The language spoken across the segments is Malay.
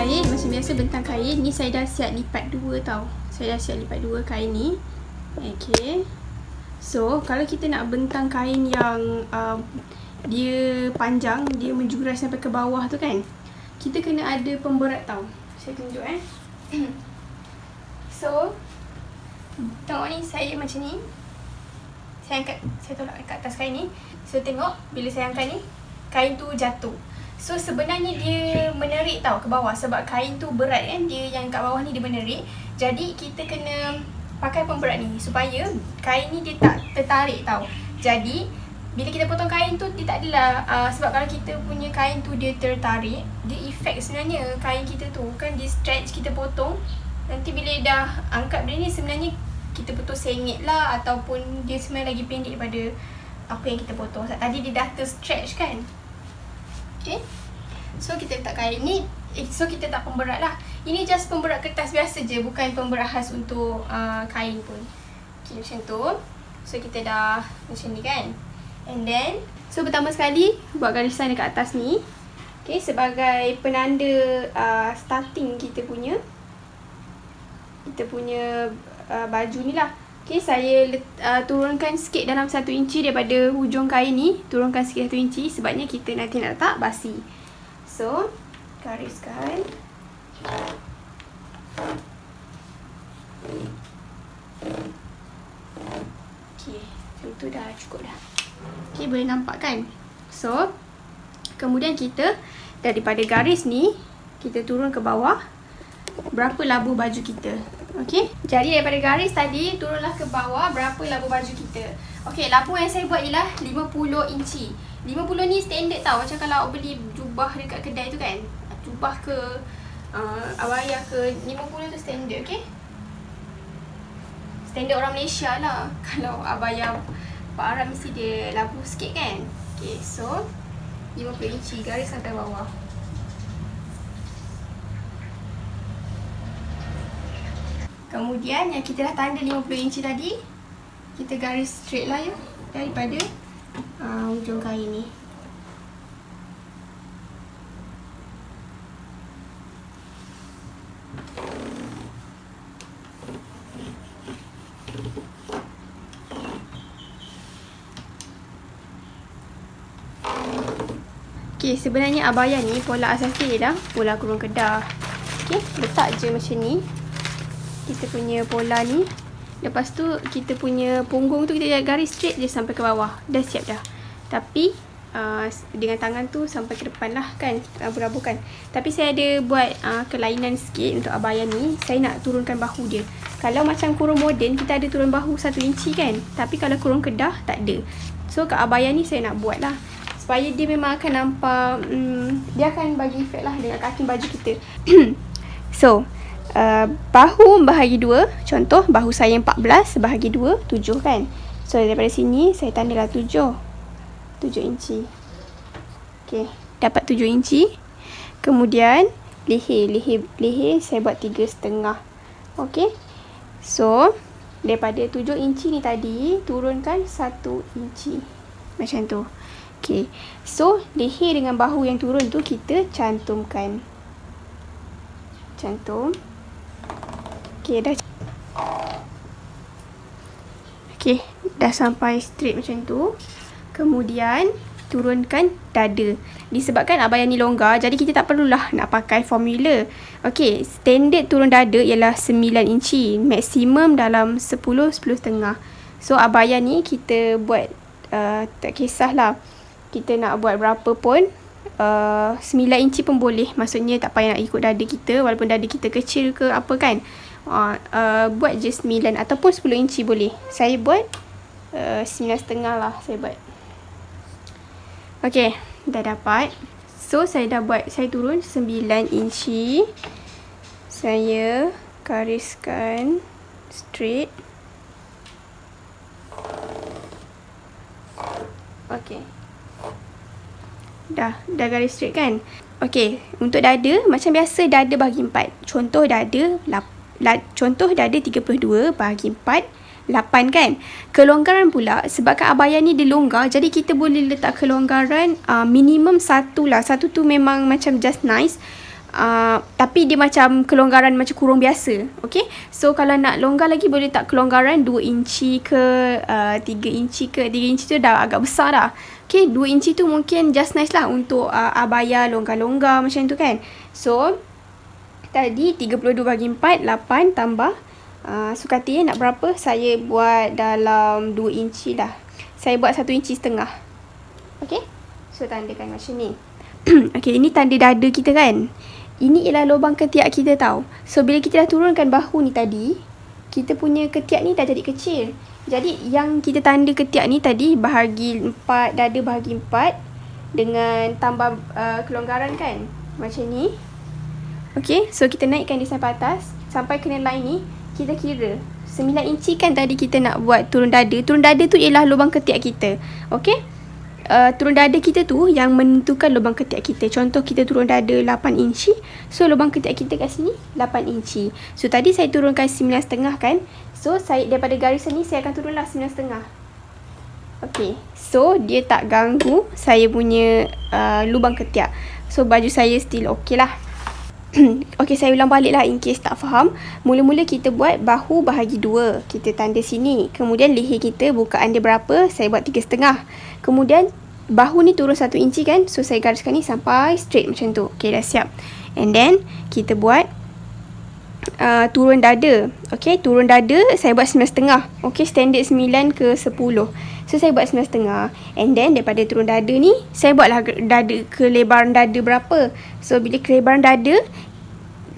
kain. Macam biasa bentang kain. Ni saya dah siap lipat dua tau. Saya dah siap lipat dua kain ni. Okay. So, kalau kita nak bentang kain yang dia panjang, dia menjurai sampai ke bawah tu kan, kita kena ada pemberat tau. Saya tunjuk So, tengok ni, saya macam ni. Saya tolak kat atas kain ni. So, tengok bila saya angkat ni, kain tu jatuh. So, sebenarnya dia menerik tau ke bawah. Sebab kain tu berat kan, dia yang kat bawah ni dia menerik. Jadi, kita kena pakai pemberat ni supaya kain ni dia tak tertarik tau. Jadi, bila kita potong kain tu, dia tak adalah sebab kalau kita punya kain tu dia tertarik, dia efek sebenarnya kain kita tu kan, dia stretch, kita potong. Nanti bila dah angkat benda ni, sebenarnya kita potong sengit lah, ataupun dia sebenarnya lagi pendek daripada apa yang kita potong. Tadi dia dah ter-stretch kan. Okay. So, kita letak kain ni. So, kita tak pemberat lah. Ini just pemberat kertas biasa je, bukan pemberat khas untuk kain pun. Okay, macam tu. So, kita dah macam ni kan. And then, so pertama sekali, buat garisan dekat atas ni. Okay, sebagai penanda starting kita punya baju ni lah. Okay, saya turunkan sikit dalam 1 inci daripada hujung kain ni. Turunkan sikit 1 inci sebabnya kita nanti nak letak basi. So, gariskan. Okay, itu dah cukup dah. Okay, boleh nampak kan? So, kemudian kita daripada garis ni, kita turun ke bawah. Berapa labuh baju kita. Okay, jadi daripada garis tadi, turunlah ke bawah berapa labuh baju kita. Okay, labuh yang saya buat ialah 50 inci. 50 ni standard tau. Macam kalau awak beli jubah dekat kedai tu kan, jubah ke abaya ke, 50 tu standard. Okay, standard orang Malaysia lah. Kalau abaya Pak Arab mesti dia labuh sikit kan. Okay, so 50 inci garis sampai bawah. Kemudian yang kita dah tanda 50 inci tadi, kita garis straight lah ya, daripada hujung kain ni. Okay, sebenarnya abaya ni pola asas dia dah pola kurung kedah. Okay, letak je macam ni kita punya pola ni. Lepas tu kita punya punggung tu kita garis straight je sampai ke bawah. Dah siap dah. Tapi dengan tangan tu sampai ke depan lah kan, rabu-rabu kan. Tapi saya ada buat kelainan sikit untuk abaya ni. Saya nak turunkan bahu dia. Kalau macam kurung moden, kita ada turun bahu 1 inci kan. Tapi kalau kurung kedah, tak ada. So kat abaya ni saya nak buat lah, supaya dia memang akan nampak, dia akan bagi efek lah dengan katin baju kita. So, bahu bahagi 2. Contoh, bahu saya 14, bahagi 2, 7 kan. So, daripada sini, saya tandalah 7 inci. Okay, dapat 7 inci. Kemudian, leher saya buat 3,5. Okay. So, daripada 7 inci ni tadi, turunkan 1 inci. Macam tu. Okay, so leher dengan bahu yang turun tu kita cantumkan. Cantum. Okay, dah. Okay, dah sampai straight macam tu. Kemudian turunkan dada. Disebabkan abaya ni longgar, jadi kita tak perlulah nak pakai formula. Okay, standard turun dada ialah 9 inci. Maksimum dalam 10,5. So abaya ni kita buat tak kisahlah kita nak buat berapa pun, 9 inci pun boleh. Maksudnya tak payah nak ikut dada kita, walaupun dada kita kecil ke apa kan. Buat je 9 ataupun 10 inci boleh. Saya buat 9,5 lah saya buat. Okay, dah dapat. So saya dah buat, saya turun 9 inci. Saya gariskan straight. Okay, dah garis straight kan. Okay, untuk dada macam biasa, dada bahagi 4. Contoh dada 32 bahagi 4, 8 kan. Kelonggaran pula, sebabkan abaya ni dia longgar, jadi kita boleh letak kelonggaran minimum 1 lah. 1 tu memang macam just nice. Tapi dia macam kelonggaran macam kurung biasa. Okay. So kalau nak longgar lagi, boleh tak kelonggaran 2 inci ke 3 inci ke. 3 inci tu dah agak besar dah. Okay, 2 inci tu mungkin just nice lah untuk abaya longgar-longgar macam tu kan. So tadi 32 bagi 4, 8 tambah suka hati nak berapa. Saya buat dalam 2 inci lah. Saya buat 1,5 inci. Okay. So tandakan macam ni. Okay, ini tanda dada kita kan. Ini ialah lubang ketiak kita tau. So bila kita dah turunkan bahu ni tadi, kita punya ketiak ni dah jadi kecil. Jadi yang kita tanda ketiak ni tadi, bahagi 4, dada bahagi 4 dengan tambah kelonggaran kan, macam ni. Okay, so kita naikkan dia sampai atas, sampai kena line ni. Kita kira 9 inci kan tadi kita nak buat turun dada. Turun dada tu ialah lubang ketiak kita. Okay. Turun dada kita tu yang menentukan lubang ketiak kita. Contoh kita turun dada 8 inci. So lubang ketiak kita kat sini 8 inci. So tadi saya turunkan 9,5 kan. So saya daripada garisan ni saya akan turunlah 9,5. Okay. So dia tak ganggu saya punya lubang ketiak. So baju saya still okay lah. Okay, saya ulang balik lah in case tak faham. Mula-mula kita buat bahu bahagi 2. Kita tanda sini. Kemudian leher kita bukaan dia berapa. Saya buat 3,5. Kemudian bahu ni turun 1 inci kan. So saya gariskan ni sampai straight macam tu. Okay, dah siap. And then kita buat turun dada. Okay, turun dada saya buat 9,5. Okay, standard 9 ke 10. So saya buat 9,5. And then daripada turun dada ni, saya buatlah dada, kelebaran dada berapa. So bila kelebaran dada,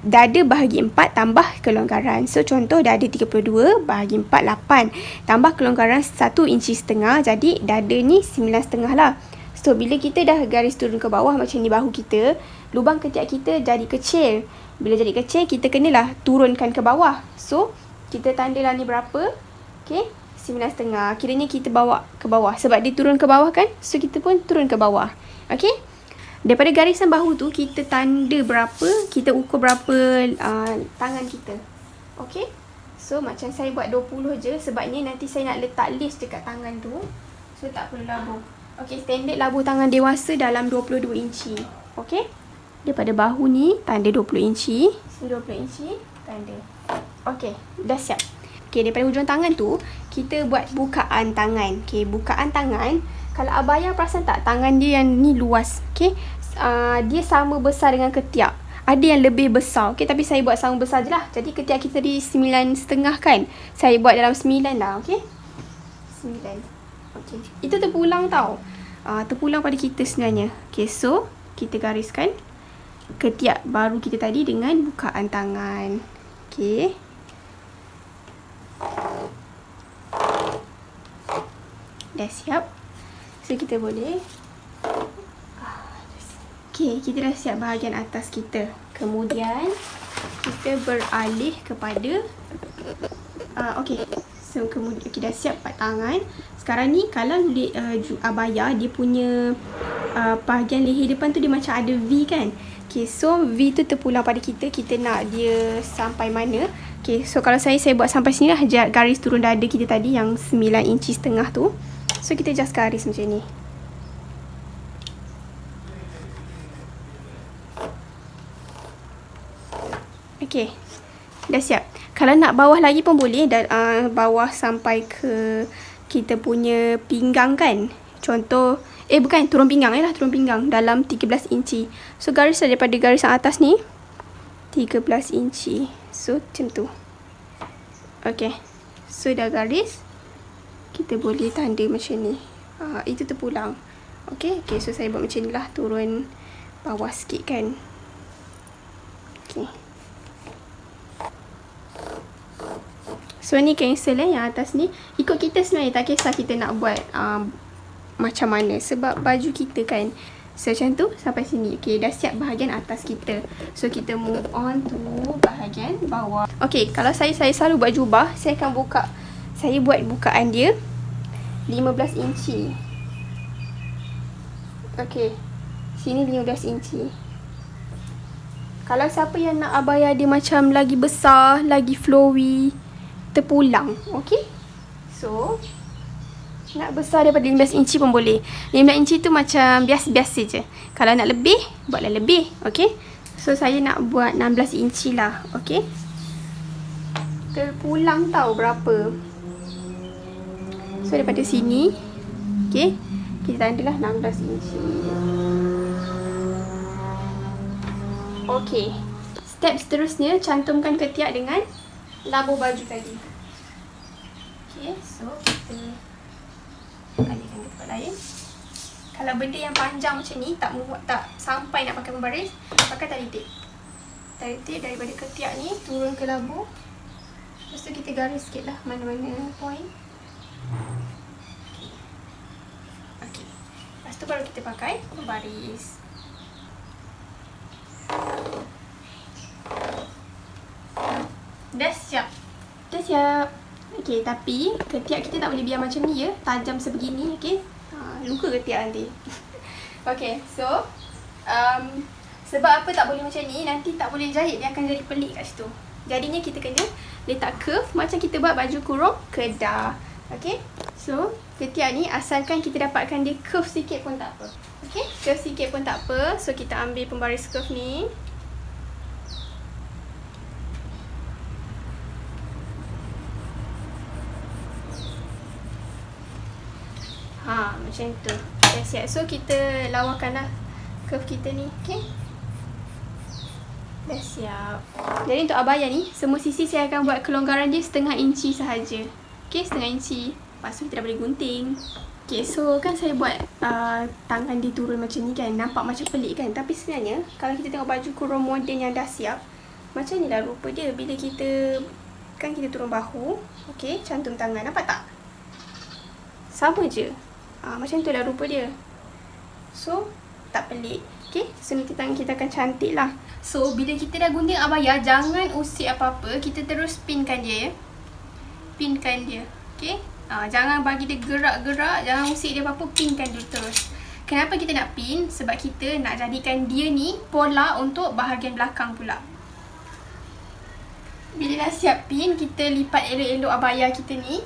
dada bahagi 4 tambah kelonggaran. So contoh dada 32 bahagi 4, 8. Tambah kelonggaran 1,5 inci. Jadi dada ni 9,5 lah. So bila kita dah garis turun ke bawah macam ni bahu kita, lubang ketiak kita jadi kecil. Bila jadi kecil, kita kenalah turunkan ke bawah. So kita tandalah ni berapa. Okay, 9,5. Kiranya kita bawa ke bawah. Sebab dia turun ke bawah kan. So kita pun turun ke bawah. Okay. Daripada garisan bahu tu, kita tanda berapa. Kita ukur berapa tangan kita. Okay. So macam saya buat 20 je. Sebabnya nanti saya nak letak lace dekat tangan tu. So tak perlu labuh. Okay. Standard labuh tangan dewasa dalam 22 inci. Okay. Daripada bahu ni, tanda 20 inci. 20 inci, tanda. Okay. Dah siap. Okay, daripada hujung tangan tu, kita buat bukaan tangan. Okay, bukaan tangan. Kalau abaya perasan tak, tangan dia yang ni luas. Okay, dia sama besar dengan ketiak. Ada yang lebih besar. Okay, tapi saya buat sama besar je lah. Jadi ketiak kita di 9,5 kan. Saya buat dalam 9 lah. Okay, 9. Okay, itu terpulang tau. Terpulang pada kita sebenarnya. Okay, so kita gariskan ketiak baru kita tadi dengan bukaan tangan. Okay. Dah siap. So kita boleh. Okay, kita dah siap bahagian atas kita. Kemudian kita beralih kepada okay. So kemudian kita dah siap part tangan. Sekarang ni kalau abaya dia punya bahagian leher depan tu dia macam ada V kan. Okay, so V tu terpulang pada kita. Kita nak dia sampai mana. Okay, so kalau saya buat sampai sini lah garis turun dada kita tadi yang 9,5 inci tu. So kita just garis macam ni. Okay, dah siap. Kalau nak bawah lagi pun boleh. Bawah sampai ke kita punya pinggang kan. Contoh, bukan, turun pinggang lah, turun pinggang dalam 13 inci. So garis daripada garisan atas ni 13 inci. So macam tu. Okay, so dah garis. Kita boleh tanda macam ni. Itu terpulang. Okay, so saya buat macam ni lah. Turun bawah sikit kan. Okay. So ni cancel yang atas ni. Ikut kita sebenarnya, tak kisah kita nak buat macam mana. Sebab baju kita kan. So macam tu sampai sini. Okay, dah siap bahagian atas kita. So kita move on to bahagian bawah. Okay, kalau saya selalu buat jubah, saya akan buka. Saya buat bukaan dia 15 inci. Okay, sini 15 inci. Kalau siapa yang nak abaya dia macam lagi besar, lagi flowy, terpulang. Okay, so nak besar daripada 15 inci pun boleh. 15 inci tu macam biasa-biasa je. Kalau nak lebih, buatlah lebih. Okay, So saya nak buat 16 inci lah. Okay, terpulang tahu berapa. So daripada sini, okay, kita tandalah 16 inci. Okay, step seterusnya cantumkan ketiak dengan labur baju tadi. Okay, so kita alihkan ke tempat lain. Kalau benda yang panjang macam ni tak sampai nak pakai pembaris, pakai tali tape. Tali tape daripada ketiak ni turun ke labur. Lepas tu kita garis sikit lah mana-mana point. Okay. Lepas tu baru kita pakai pembaris. Dah siap. Dah siap. Okay, tapi ketiak kita tak boleh biar macam ni ya. Tajam sebegini, okay. Luka ketiak nanti. Okay, so sebab apa tak boleh macam ni, nanti tak boleh jahit, dia akan jadi pelik kat situ. Jadinya kita kena letak curve macam kita buat baju kurung Kedah. Okay, so ketiak ni asalkan kita dapatkan dia curve sikit pun tak apa. Okay, curve sikit pun tak apa. So kita ambil pembaris curve ni. Macam tu. Dah siap. So kita lawakanlah curve kita ni. Okay, dah siap. Jadi untuk abaya ni, semua sisi saya akan buat kelonggaran dia setengah inci sahaja. Okay, setengah inci. Lepas tu kita dah boleh gunting. Okay, so kan saya buat tangan dia turun macam ni kan. Nampak macam pelik kan. Tapi sebenarnya kalau kita tengok baju kurung moden yang dah siap, macam ni lah rupa dia. Bila kita turun bahu, okay, cantum tangan. Nampak tak? Sama je. Macam tu lah rupa dia. So tak pelik. Okay, so nanti tangan kita akan cantik lah. So bila kita dah gunting abaya, jangan usik apa-apa. Kita terus pinkan dia ya. Pinkan dia. Okay, jangan bagi dia gerak-gerak. Jangan usik dia apa-apa. Pinkan dia terus. Kenapa kita nak pin? Sebab kita nak jadikan dia ni pola untuk bahagian belakang pula. Bila dah siap pin, kita lipat elok-elok abaya kita ni.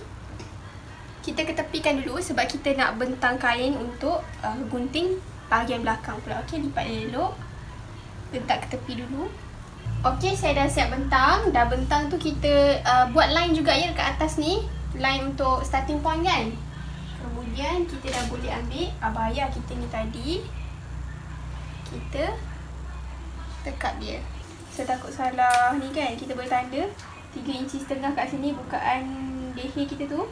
Kita ketepikan dulu sebab kita nak bentang kain untuk gunting bahagian belakang pula. Okey, lipat elok. Letak ke tepi dulu. Okey, saya dah siap bentang. Dah bentang tu kita buat line juga ya kat atas ni. Line untuk starting point kan. Kemudian kita dah boleh ambil abaya kita ni tadi. Kita tekap dia. Saya takut salah ni kan. Kita boleh tanda 3,5 inci kat sini bukaan leher kita tu.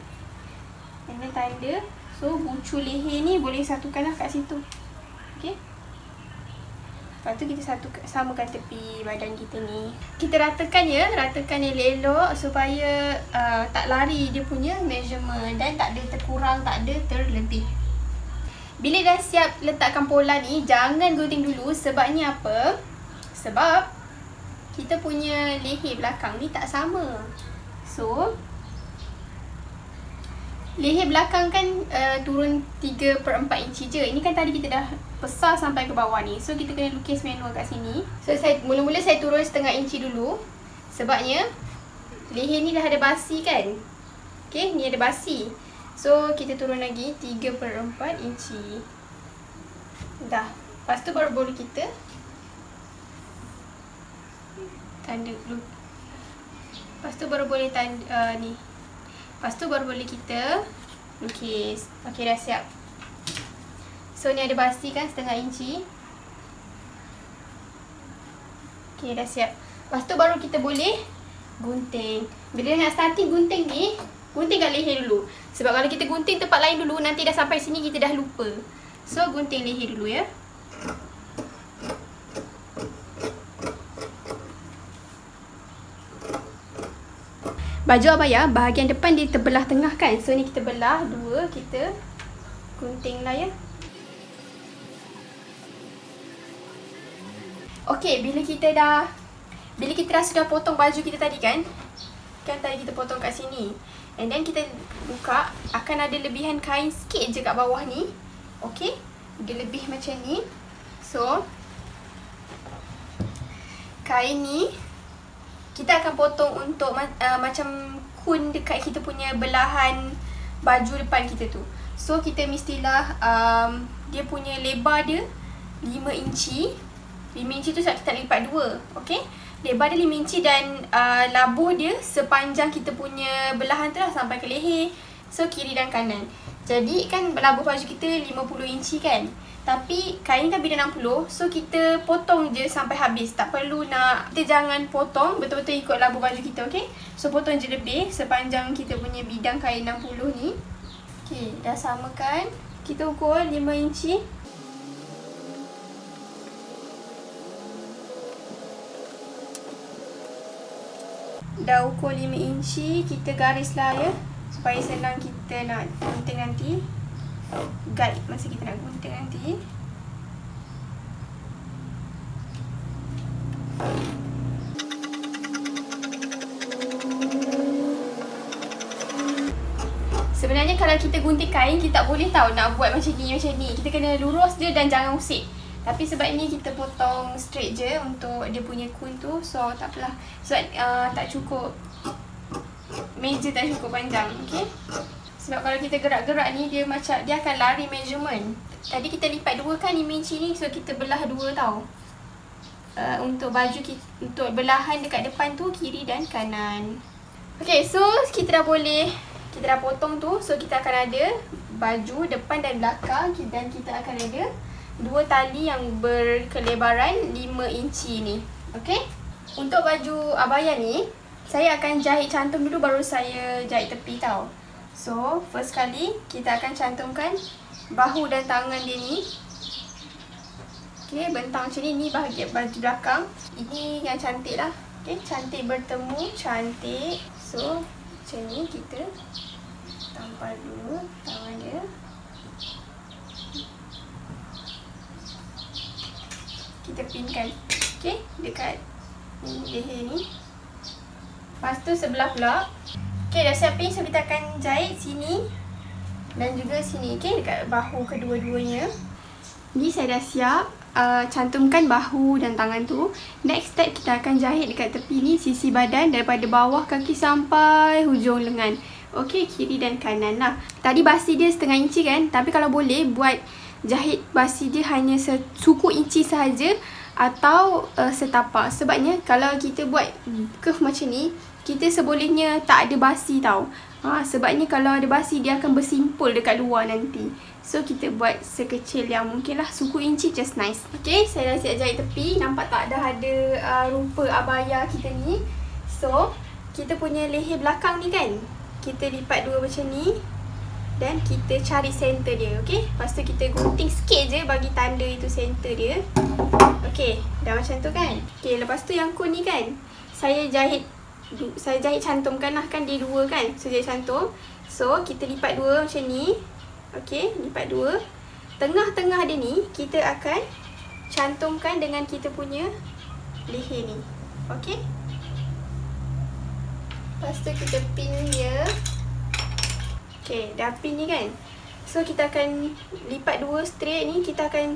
And then tanda. So bucu leher ni boleh satukanlah kat situ. Okay. Lepas tu kita samakan tepi badan kita ni. Kita ratakan ya. Ratakan elok-elok supaya tak lari dia punya measurement. Dan tak ada terkurang, tak ada terlebih. Bila dah siap letakkan pola ni, jangan gunting dulu. Sebabnya apa? Sebab kita punya leher belakang ni tak sama. So leher belakang kan turun 3/4 inci je. Ini kan tadi kita dah besar sampai ke bawah ni. So kita kena lukis manual kat sini. So mula-mula saya turun setengah inci dulu. Sebabnya leher ni dah ada basi kan. Okay, ni ada basi. So kita turun lagi 3/4 inci. Dah. Lepas tu baru boleh kita tanda dulu. Lepas tu baru boleh tanda ni. Lepas tu baru boleh kita lukis. Okey, dah siap. So ni ada basi kan setengah inci. Okey, dah siap. Lepas tu baru kita boleh gunting. Bila nak starting gunting ni, gunting kat leher dulu. Sebab kalau kita gunting tempat lain dulu, nanti dah sampai sini kita dah lupa. So gunting leher dulu ya. Baju abaya, bahagian depan dia terbelah tengah kan. So ni kita belah dua, kita gunting lah ya. Okey, bila kita dah sudah potong baju kita tadi kan. Kan tadi kita potong kat sini. And then kita buka, akan ada lebihan kain sikit je kat bawah ni. Okey, dia lebih macam ni. So kain ni kita akan potong untuk macam kun dekat kita punya belahan baju depan kita tu. So kita mestilah dia punya lebar dia 5 inci. 5 inci tu sebab kita lipat 2. Okay, lebar dia 5 inci dan labuh dia sepanjang kita punya belahan tu lah sampai ke leher. So kiri dan kanan. Jadi kan labuh baju kita 50 inci kan, tapi kain kan bida 60. So kita potong je sampai habis. Tak perlu nak, kita jangan potong betul-betul ikut labuh baju kita. Okay, so potong je lebih sepanjang kita punya bidang kain 60 ni. Okay, dah samakan. Kita ukur 5 inci. Dah ukur 5 inci, kita garislah ya, supaya senang kita nak gunting nanti. Guide masa kita nak gunting nanti. Sebenarnya kalau kita gunting kain, kita tak boleh tahu nak buat macam ni, macam ni. Kita kena lurus je dan jangan usik. Tapi sebab ni kita potong straight je untuk dia punya kun tu. So tak apalah. Sebab tak cukup, meja tak cukup panjang. Okay, sebab kalau kita gerak-gerak ni, dia macam dia akan lari measurement. Tadi kita lipat 2 kan 5 inci ni. So kita belah 2 tau. Untuk baju kita, untuk belahan dekat depan tu, kiri dan kanan. Okay, so kita dah boleh, kita dah potong tu. So kita akan ada baju depan dan belakang. Dan kita akan ada 2 tali yang berkelebaran 5 inci ni. Okay, untuk baju abaya ni, saya akan jahit cantum dulu baru saya jahit tepi tau. So first kali kita akan cantumkan bahu dan tangan dia ni. Okay, bentang macam ni. Ni bahagian baju belakang. Ini yang cantik lah. Okay, cantik bertemu, cantik. So macam ni kita tampal dulu tangan dia. Kita pinkan, okay, dekat leher ni. Lepas tu sebelah pula. Okay, dah siap pin. So kita akan jahit sini dan juga sini. Okay, dekat bahu kedua-duanya. Ni saya dah siap cantumkan bahu dan tangan tu. Next step, kita akan jahit dekat tepi ni, sisi badan daripada bawah kaki sampai hujung lengan. Okay, kiri dan kanan lah. Tadi basi dia setengah inci kan, tapi kalau boleh buat jahit basi dia hanya suku inci sahaja atau setapak. Sebabnya kalau kita buat curve macam ni, kita sebolehnya tak ada basi tau. Sebabnya kalau ada basi, dia akan bersimpul dekat luar nanti. So kita buat sekecil yang mungkin lah. Suku inci just nice. Okay, saya dah siap jahit tepi. Nampak tak dah ada rupa abaya kita ni. So kita punya leher belakang ni kan, kita lipat 2 macam ni. Dan kita cari center dia. Okay, lepas tu kita gunting sikit je bagi tanda itu center dia. Okay, dah macam tu kan. Okay, lepas tu yang kun ni kan, saya jahit cantumkan lah kan, dia 2 kan. So jahit cantum. So kita lipat 2 macam ni. Okay, lipat 2. Tengah-tengah dia ni kita akan cantumkan dengan kita punya leher ni. Okay, lepas tu kita pin dia. Okay, dah pin ni kan. So kita akan lipat 2 straight ni. Kita akan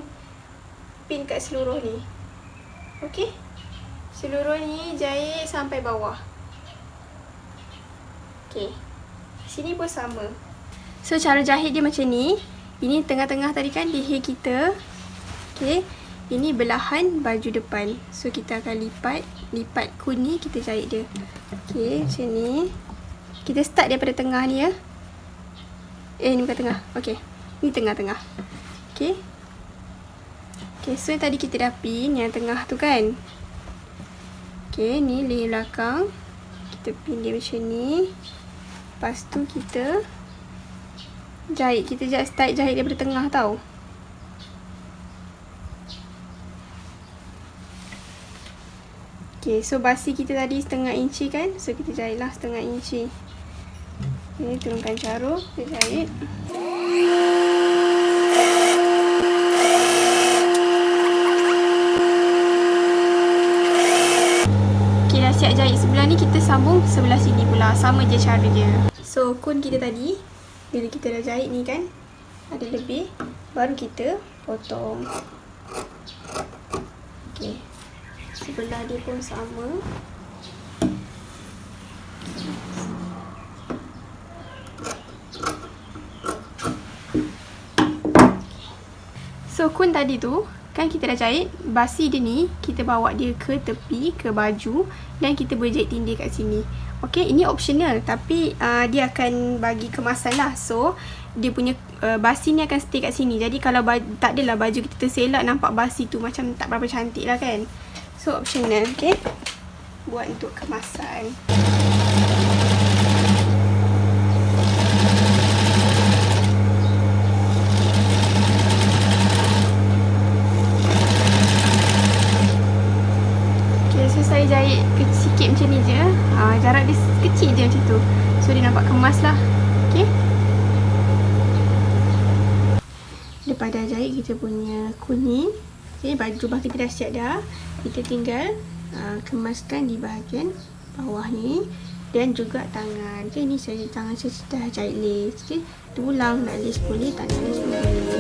pin kat seluruh ni. Okay, seluruh ni jahit sampai bawah. Okay, sini pun sama. So cara jahit dia macam ni. Ini tengah-tengah tadi kan leher kita. Okay, ini belahan baju depan. So kita akan lipat kun ni, kita jahit dia. Okay, macam ni. Kita start daripada tengah ni ya. Ni bukan tengah. Okay, ni tengah-tengah. Okay. Okay, so tadi kita dah pin yang tengah tu kan. Okay, ni leher belakang. Kita pin dia macam ni. Lepas tu kita jahit. Kita start jahit daripada tengah tau. Okay, so basi kita tadi setengah inci kan. So kita jahitlah setengah inci. Okay, turunkan jarum, kita jahit. Okay, dah siap jahit sebelah ni, kita sambung sebelah sini pula. Sama je cara dia. So kun kita tadi, bila kita dah jahit ni kan, ada lebih, baru kita potong. Okay, sebelah dia pun sama. So kun tadi tu Kan kita dah jahit, basi dia ni kita bawa dia ke tepi, ke baju, dan kita boleh jahit tindih kat sini. Okay, ini optional, tapi dia akan bagi kemasan lah. So dia punya basi ni akan stay kat sini. Jadi kalau tak adalah baju kita terselak, nampak basi tu macam tak berapa cantik lah kan. So optional. Okay, buat untuk kemasan. Saya jahit sikit macam ni je. Jarak dia kecil je macam tu. So dia nampak kemas lah. Okay. Lepas dah jahit kita punya kuning. Okay, baju bah kita dah siap dah. Kita tinggal kemaskan di bahagian bawah ni. Dan juga tangan. Okay, ni tangan saya dah jahit lace. Okay, kita ulang nak lace boleh, tangan lace boleh.